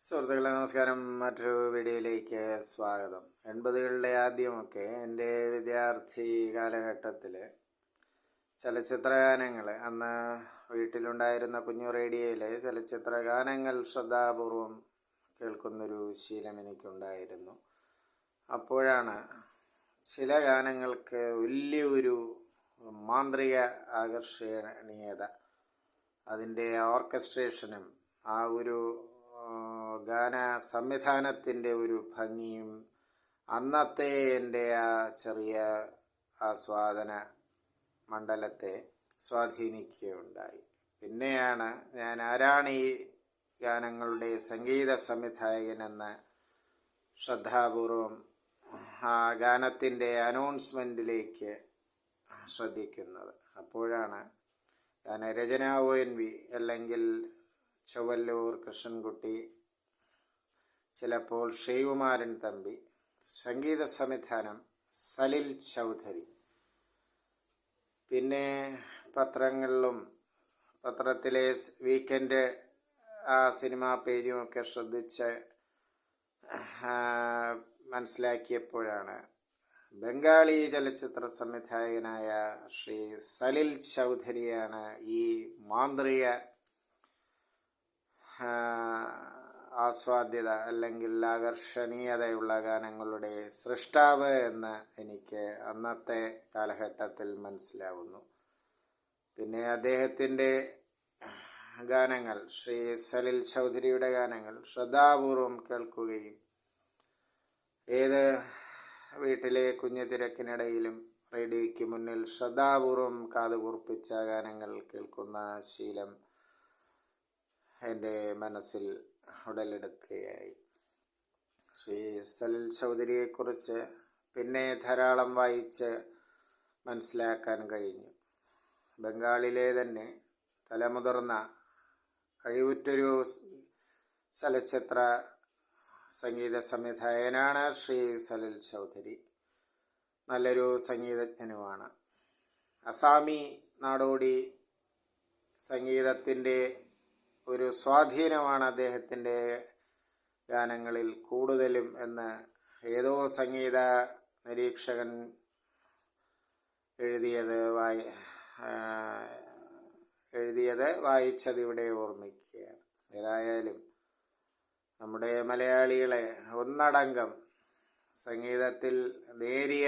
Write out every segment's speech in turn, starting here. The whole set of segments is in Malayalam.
സുഹൃത്തുക്കളെ നമസ്കാരം. മറ്റൊരു വീഡിയോയിലേക്ക് സ്വാഗതം. 80കളുടെ ആദ്യമൊക്കെ എൻ്റെ വിദ്യാർത്ഥി കാലഘട്ടത്തിൽ ചലച്ചിത്രഗാനങ്ങൾ, അന്ന് വീട്ടിലുണ്ടായിരുന്ന കുഞ്ഞു റേഡിയോയിലെ ചലച്ചിത്രഗാനങ്ങൾ ശ്രദ്ധാപൂർവം കേൾക്കുന്നൊരു ശീലം എനിക്കുണ്ടായിരുന്നു. അപ്പോഴാണ് ചില ഗാനങ്ങൾക്ക് വലിയൊരു മാന്ത്രിക ആകർഷണീയത, അതിൻ്റെ ഓർക്കസ്ട്രേഷനും ആ ഒരു ഗാന സംവിധാനത്തിൻ്റെ ഒരു ഭംഗിയും അന്നത്തെ എൻ്റെ ആ ചെറിയ ആസ്വാദന മണ്ഡലത്തെ സ്വാധീനിക്കുകയുണ്ടായി. പിന്നെയാണ് ഞാൻ ആരാണ് ഈ ഗാനങ്ങളുടെ സംഗീത സംവിധായകനെന്ന് ശ്രദ്ധാപൂർവം ആ ഗാനത്തിൻ്റെ അനൗൺസ്മെൻറ്റിലേക്ക് ശ്രദ്ധിക്കുന്നത്. അപ്പോഴാണ് ഗാനരചന ONV അല്ലെങ്കിൽ ചൊവ്വല്ലൂർ കൃഷ്ണൻകുട്ടി, ചിലപ്പോൾ ശ്രീകുമാരൻ തമ്പി, സംഗീത സംവിധാനം സലിൽ ചൗധരി. പിന്നെ പത്രങ്ങളിലും പത്രത്തിലെ വീക്കെൻഡ് ആ സിനിമാ പേജുമൊക്കെ ശ്രദ്ധിച്ച് മനസ്സിലാക്കിയപ്പോഴാണ് ബംഗാളി ചലച്ചിത്ര സംവിധായകനായ ശ്രീ സലിൽ ചൗധരിയാണ് ഈ മാന്ത്രിക ആസ്വാദ്യത അല്ലെങ്കിൽ ആകർഷണീയതയുള്ള ഗാനങ്ങളുടെ സൃഷ്ടാവ് എന്ന് എനിക്ക് അന്നത്തെ കാലഘട്ടത്തിൽ മനസ്സിലാവുന്നു. പിന്നെ അദ്ദേഹത്തിൻ്റെ ഗാനങ്ങൾ, ശ്രീ സലിൽ ചൗധരിയുടെ ഗാനങ്ങൾ ശ്രദ്ധാപൂർവം കേൾക്കുകയും ഏത് വീട്ടിലെ കുഞ്ഞു തിരക്കിനിടയിലും റേഡിയോയ്ക്ക് മുന്നിൽ ശ്രദ്ധാപൂർവം കാതുകൂർപ്പിച്ച ഗാനങ്ങൾ കേൾക്കുന്ന ശീലം എൻ്റെ മനസ്സിൽ ഉടലെടുക്കുകയായി. ശ്രീ സലിൽ ചൗധരിയെക്കുറിച്ച് പിന്നെ ധാരാളം വായിച്ച് മനസ്സിലാക്കാൻ കഴിഞ്ഞു. ബംഗാളിലെ തന്നെ തലമുതിർന്ന കഴിവുറ്റൊരു ചലച്ചിത്ര സംഗീത സംവിധായകനാണ് ശ്രീ സലിൽ ചൗധരി. നല്ലൊരു സംഗീതജ്ഞനുമാണ്. അസാമി നാടോടി സംഗീതത്തിൻ്റെ ഒരു സ്വാധീനമാണ് അദ്ദേഹത്തിൻ്റെ ഗാനങ്ങളിൽ കൂടുതലും എന്ന് ഏതോ സംഗീത നിരീക്ഷകൻ എഴുതിയത് വായിച്ചതിവിടെ ഓർമ്മിക്കുകയാണ്. ഏതായാലും നമ്മുടെ മലയാളികളെ ഒന്നടങ്കം സംഗീതത്തിൽ നേരിയ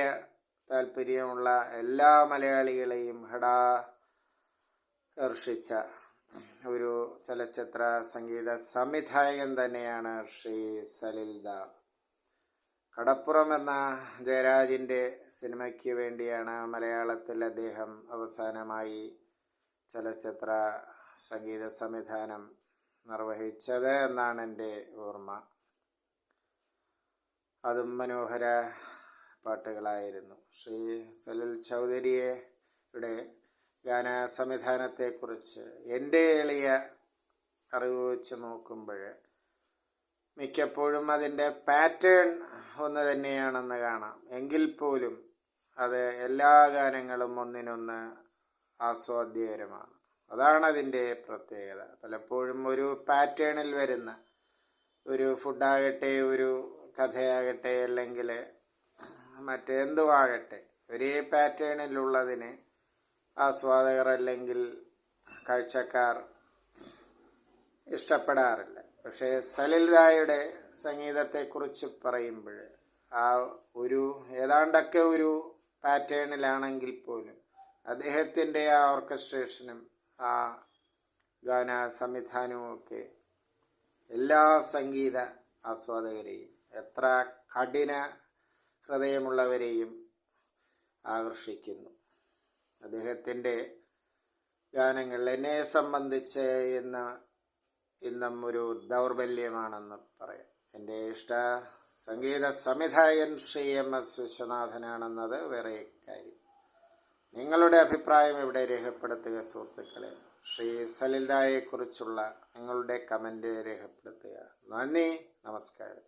താല്പര്യമുള്ള എല്ലാ മലയാളികളെയും ഹൃദയാകർഷിച്ച ഒരു ചലച്ചിത്ര സംഗീത സംവിധായകൻ തന്നെയാണ് ശ്രീ സലിൽ ദാ. കടപ്പുറം എന്ന ജയരാജിൻ്റെ സിനിമയ്ക്ക് വേണ്ടിയാണ് മലയാളത്തിൽ അദ്ദേഹം അവസാനമായി ചലച്ചിത്ര സംഗീത സംവിധാനം നിർവഹിച്ചത് എന്നാണ് എൻ്റെ ഓർമ്മ. അതും മനോഹര പാട്ടുകളായിരുന്നു. ശ്രീ സലിൽ ചൗധരിയുടെ ഗാന സംവിധാനത്തെക്കുറിച്ച് എൻ്റെ എളിയ അറിവ് വെച്ച് നോക്കുമ്പോൾ മിക്കപ്പോഴും അതിൻ്റെ പാറ്റേൺ ഒന്ന് തന്നെയാണെന്ന് കാണാം. എങ്കിൽ പോലും അത് എല്ലാ ഗാനങ്ങളും ഒന്നിനൊന്ന് ആസ്വാദ്യകരമാണ്. അതാണ് അതിൻ്റെ പ്രത്യേകത. പലപ്പോഴും ഒരു പാറ്റേണിൽ വരുന്ന ഒരു ഫുഡാകട്ടെ, ഒരു കഥയാകട്ടെ, അല്ലെങ്കിൽ മറ്റെന്തുമാകട്ടെ, ഒരേ പാറ്റേണിലുള്ളതിന് ആസ്വാദകർ അല്ലെങ്കിൽ കാഴ്ചക്കാർ ഇഷ്ടപ്പെടാറില്ല. പക്ഷേ സലിൽ ദായുടെ സംഗീതത്തെക്കുറിച്ച് പറയുമ്പോൾ ആ ഒരു ഏതാണ്ടൊക്കെ ഒരു പാറ്റേണിലാണെങ്കിൽ പോലും അദ്ദേഹത്തിൻ്റെ ആ ഓർക്കസ്ട്രേഷനും ആ ഗാന സംവിധാനവുമൊക്കെ എല്ലാ സംഗീത ആസ്വാദകരെയും, എത്ര കഠിന ഹൃദയമുള്ളവരെയും ആകർഷിക്കുന്നു. അദ്ദേഹത്തിൻ്റെ ഗാനങ്ങൾ എന്നെ സംബന്ധിച്ച് ഇന്നും ഒരു ദൗർബല്യമാണെന്ന് പറയാം. എൻ്റെ ഇഷ്ട സംഗീത സംവിധായകൻ ശ്രീ MS വിശ്വനാഥനാണെന്നത് വേറെ കാര്യം. നിങ്ങളുടെ അഭിപ്രായം ഇവിടെ രേഖപ്പെടുത്തുക സുഹൃത്തുക്കളെ. ശ്രീ സലിൽ ദായെക്കുറിച്ചുള്ള നിങ്ങളുടെ കമൻറ്റ് രേഖപ്പെടുത്തുക. നന്ദി, നമസ്കാരം.